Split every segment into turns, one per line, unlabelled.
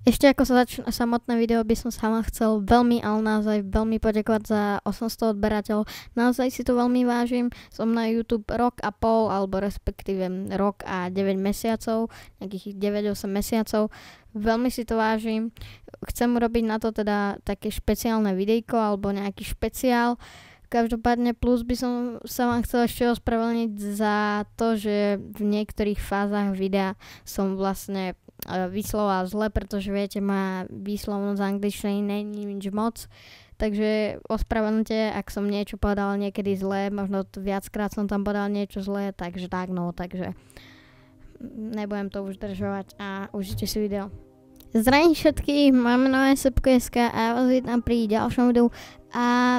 Ešte ako sa začne samotné video, by som sa vám chcel veľmi, ale naozaj veľmi poďakovať za 800 odberateľov. Naozaj si to veľmi vážim. Som na YouTube rok a pol, alebo respektíve rok a 9 mesiacov, nejakých 9-8 mesiacov. Veľmi si to vážim. Chcem urobiť na to teda také špeciálne videjko, alebo nejaký špeciál. Každopádne plus by som sa vám chcel ešte ospravedlniť za to, že v niektorých fázach videa som vlastne vysloval zle, pretože viete, má výslovnosť angličtiny není nič moc. Takže ospravedlňte, ak som niečo povedal niekedy zle, možno viackrát som tam povedal niečo zlé, takže tak no, takže nebudem to už držovať a užite si video. Zdravím všetkých, máme nové Sepko.sk a ja vás vítam pri ďalšom videu a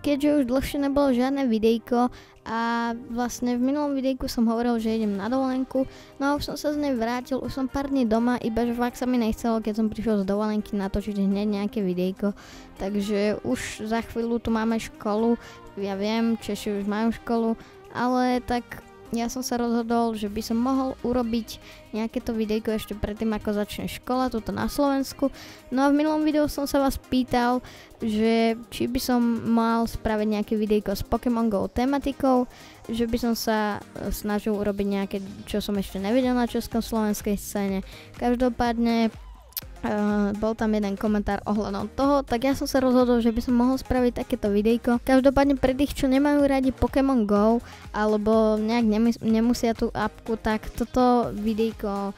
keďže už dlhšie nebolo žiadne videjko a vlastne v minulom videjku som hovoril, že idem na dovolenku, no a už som sa z nej vrátil, už som pár dní doma, iba že fakt sa mi nechcelo, keď som prišiel z dovolenky natočiť hneď nejaké videjko, takže už za chvíľu tu máme školu, ja viem, Češi už majú školu, ale tak ja som sa rozhodol, že by som mohol urobiť nejaké to videjko ešte predtým, ako začne škola, tuto na Slovensku. No a v minulom videu som sa vás pýtal, že či by som mal spraviť nejaké videjko s Pokémon GO tematikou, že by som sa snažil urobiť nejaké, čo som ešte nevidel na československej scéne. Každopádne bol tam jeden komentár ohľadom toho, tak ja som sa rozhodol, že by som mohol spraviť takéto videjko. Každopádne pre tých, čo nemajú radi Pokémon GO alebo nejak nemusia tú apku, tak toto videjko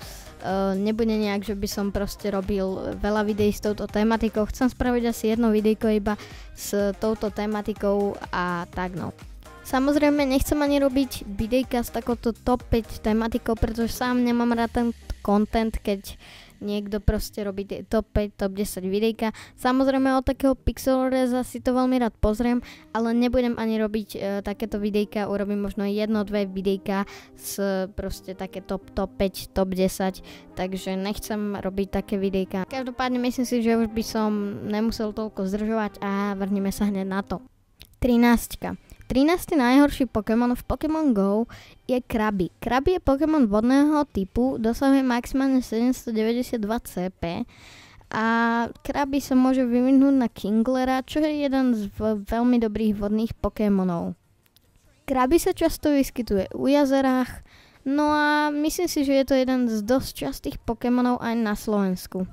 nebude nejak, že by som proste robil veľa videí s touto tematikou. Chcem spraviť asi jedno videjko iba s touto tematikou a tak no. Samozrejme nechcem ani robiť videjka s takouto top 5 tematikou, pretože sám nemám rád ten content, keď niekto proste robí top 5, top 10 videjka. Samozrejme od takého pixelreza si to veľmi rád pozriem, ale nebudem ani robiť takéto videjka, urobím možno 1-2 videjka s proste také top 5, top 10, takže nechcem robiť také videjka. Každopádne myslím si, že už by som nemusel toľko zdržovať a vrhneme sa hneď na to. 13. 13. najhorší Pokémon v Pokémon GO je Krabby. Krabby je Pokémon vodného typu, dosahuje maximálne 792 CP a Krabby sa môže vyvinúť na Kinglera, čo je jeden z veľmi dobrých vodných Pokémonov. Krabby sa často vyskytuje u jazerách, no a myslím si, že je to jeden z dosť častých Pokémonov aj na Slovensku.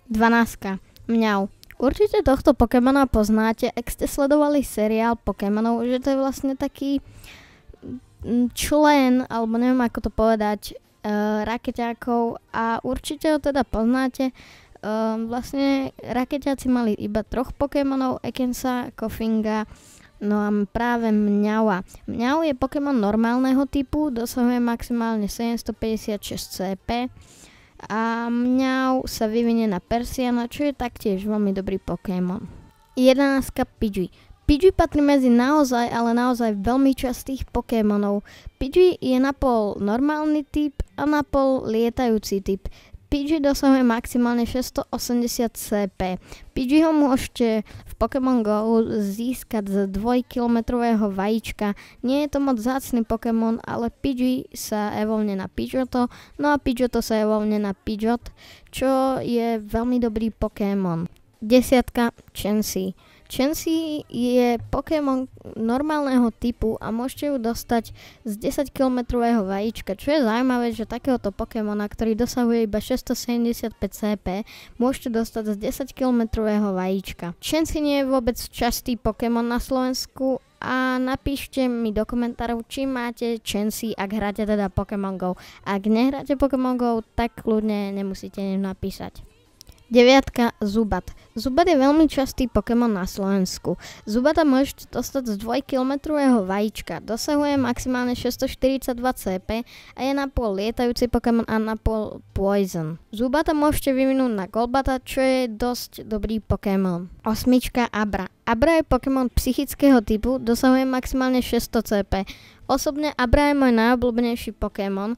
12. Mňau. Určite tohto Pokémona poznáte, ak ste sledovali seriál Pokémonov, že to je vlastne taký člen, alebo neviem ako to povedať, rakeťákov a určite ho teda poznáte. Vlastne rakeťáci mali iba 3 Pokémonov, Ekensa, Kofinga, no a práve Mňaua. Mňau je Pokémon normálneho typu, dosahuje maximálne 756 CP. A Mňau sa vyvinie na Persiana, čo je taktiež veľmi dobrý Pokémon. 11. Pidgey. Pidgey patrí medzi naozaj, ale naozaj veľmi častých Pokémonov. Pidgey je napol normálny typ a napol lietajúci typ. Pidgey dosahuje maximálne 680 CP. Pidgeyho môžete v Pokémon GO získať z 2-kilometrového vajíčka. Nie je to moc vzácny Pokémon, ale Pidgey sa evolvne na Pidgeotto, no a Pidgeotto sa evolvne na Pidgeot, čo je veľmi dobrý Pokémon. 10. Chansey. Chansey je Pokémon normálneho typu a môžete ju dostať z 10-kilometrového vajíčka, čo je zaujímavé, že takéhoto Pokémona, ktorý dosahuje iba 675 CP, môžete dostať z 10-kilometrového vajíčka. Chansey nie je vôbec častý Pokémon na Slovensku a napíšte mi do komentárov, či máte Chansey, ak hráte teda Pokémon GO. Ak nehráte Pokémon GO, tak kľudne nemusíte napísať. 9. Zubat. Zubat je veľmi častý Pokémon na Slovensku. Zubata môžete dostať z 2-kilometrového vajíčka. Dosahuje maximálne 642 CP a je napol lietajúci Pokémon a napol Poison. Zubata môžete vyvinúť na Golbata, čo je dosť dobrý Pokémon. 8. Abra. Abra je Pokémon psychického typu, dosahuje maximálne 600 CP. Osobne Abra je môj najobľúbenejší Pokémon.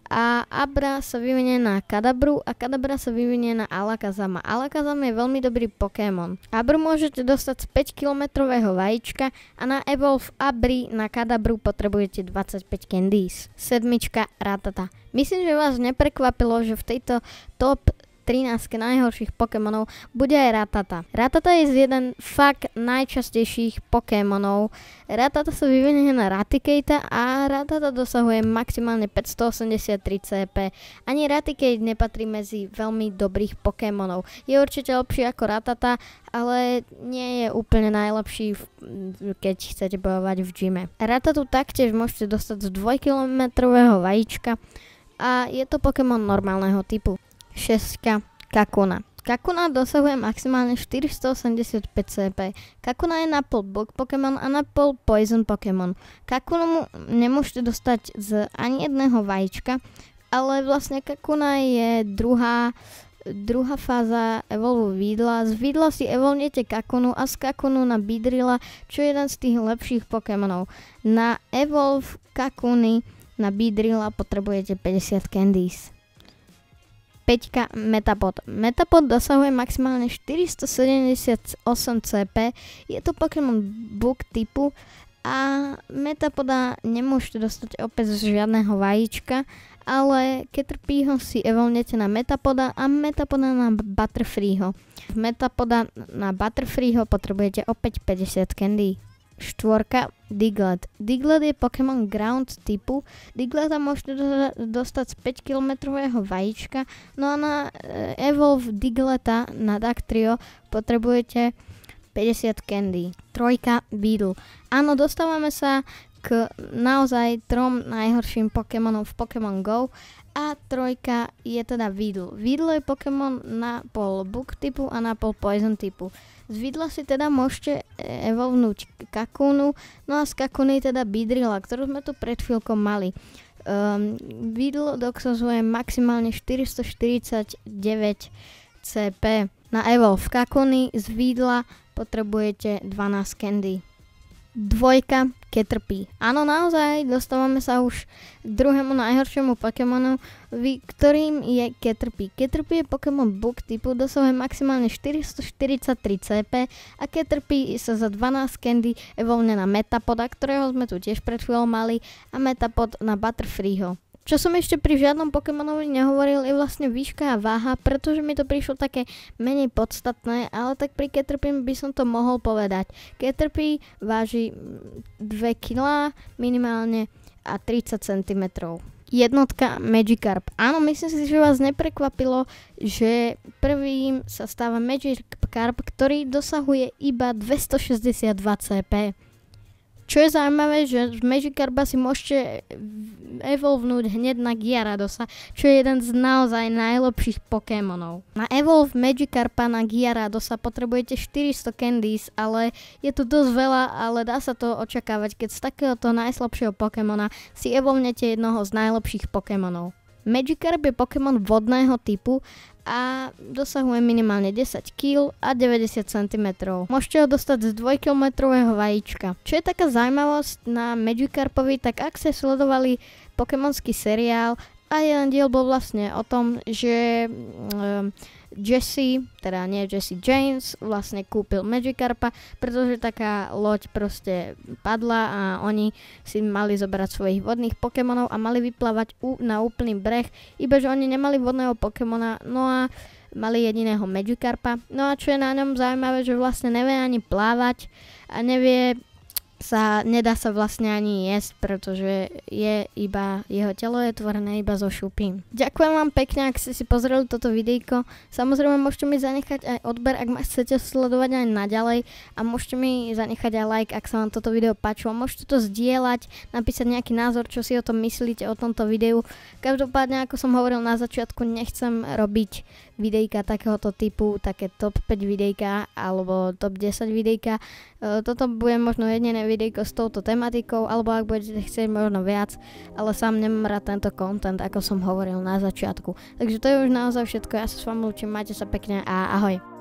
A Abra sa vyvinie na Kadabru a Kadabra sa vyvinie na Alakazama. Alakazam je veľmi dobrý Pokémon. Abru môžete dostať z 5-kilometrového vajíčka a na Evolve Abri na Kadabru potrebujete 25 candies. 7. Ratata. Myslím, že vás neprekvapilo, že v tejto top 13 najhorších Pokémonov bude aj Rattata. Rattata je jeden fakt najčastejších Pokémonov. Rattata sa vyvinie na Raticate a Rattata dosahuje maximálne 583 CP. Ani Raticate nepatrí medzi veľmi dobrých Pokémonov. Je určite lepší ako Rattata, ale nie je úplne najlepší, keď chcete bojovať v gyme. Rattatu taktiež môžete dostať z 2-kilometrového vajíčka a je to Pokémon normálneho typu. 6. Kakuna. Kakuna dosahuje maximálne 485 CP. Kakuna je napol Bug Pokémon a napol Poison Pokémon. Kakunu nemôžete dostať z ani jedného vajíčka, ale vlastne Kakuna je druhá fáza evolvu Vidla. Z Vidla si evolnete Kakunu a z Kakunu na Beedrilla, čo je jeden z tých lepších Pokémonov. Na evolv Kakuny na Beedrilla potrebujete 50 candies. 5. Metapod. Metapod dosahuje maximálne 478 CP. Je to Pokémon Bug typu a Metapoda nemôžete dostať opäť z žiadneho vajíčka, ale Caterpieho si evolnete na Metapoda a Metapoda na Butterfreeho. V Metapoda na Butterfreeho potrebujete opäť 50 candy. 4. Diglett. Diglett je Pokémon Ground typu. Digletta môžete dostať z 5-kilometrového vajíčka, no a na evolve Digletta na Dactrio potrebujete 50 candy. 3. Beedle. Áno, dostávame sa k naozaj 3 najhorším Pokémonom v Pokémon Go a 3 je teda Weedle. Weedle je Pokémon na pol Bug typu a na pol Poison typu. Z Weedla si teda môžete evolvnúť Kakunu, no a z Kakuny teda Beedrilla, ktorú sme tu pred chvíľkou mali. Weedle dosahuje maximálne 449 CP. Na evolve Kakuny z Weedla potrebujete 12 candy. 2. Caterpie. Áno, naozaj, dostávame sa už k druhému najhoršiemu Pokémonu, ktorým je Caterpie. Caterpie je Pokémon Bug typu, dosahuje maximálne 443 CP a Caterpie sa za 12 candy evolvne na Metapoda, ktorého sme tu tiež pred chvíľou mali, a Metapod na Butterfreeho. Čo som ešte pri žiadnom Pokémonovi nehovoril, je vlastne výška a váha, pretože mi to prišlo také menej podstatné, ale tak pri Caterpie by som to mohol povedať. Caterpie váži 2 kg minimálne a 30 cm. 1. Magikarp. Áno, myslím si, že vás neprekvapilo, že prvým sa stáva Magikarp, ktorý dosahuje iba 262 CP. Čo je zaujímavé, že z Magikarpa si môžete evolvnúť hneď na Gyaradosa, čo je jeden z naozaj najlepších Pokémonov. Na evolve Magikarpa na Gyaradosa potrebujete 400 candies, ale je to dosť veľa, ale dá sa to očakávať, keď z takéhoto najslabšieho Pokémona si evolvnete jednoho z najlepších Pokémonov. Magikarp je Pokémon vodného typu a dosahuje minimálne 10 kg a 90 cm. Môžete ho dostať z 2-kilometrového vajíčka. Čo je taká zaujímavosť na Magikarpovi, tak ak ste sledovali pokémonský seriál, a jeden diel bol vlastne o tom, že Jesse James vlastne kúpil Magikarpa, pretože taká loď proste padla a oni si mali zobrať svojich vodných Pokémonov a mali vyplávať na úplný breh, iba že oni nemali vodného Pokémona, no a mali jediného Magikarpa. No a čo je na ňom zaujímavé, že vlastne nevie ani plávať a nedá sa vlastne ani jesť, pretože je iba, jeho telo je tvorené iba zo šupín. Ďakujem vám pekne, ak ste si pozreli toto videjko. Samozrejme môžete mi zanechať aj odber, ak ma chcete sledovať aj naďalej, a môžete mi zanechať aj like, ak sa vám toto video páčilo. Môžete to zdieľať, napísať nejaký názor, čo si o tom myslíte, o tomto videu. Každopádne, ako som hovoril na začiatku, nechcem robiť videjka takéhoto typu, také top 5 videjka alebo top 10 videjka. Toto bude možno jediné videjko s touto tematikou, alebo ak budete chcieť možno viac, ale sám nemám rád tento content, ako som hovoril na začiatku. Takže to je už naozaj všetko, ja sa s vami lúčim, majte sa pekne a ahoj.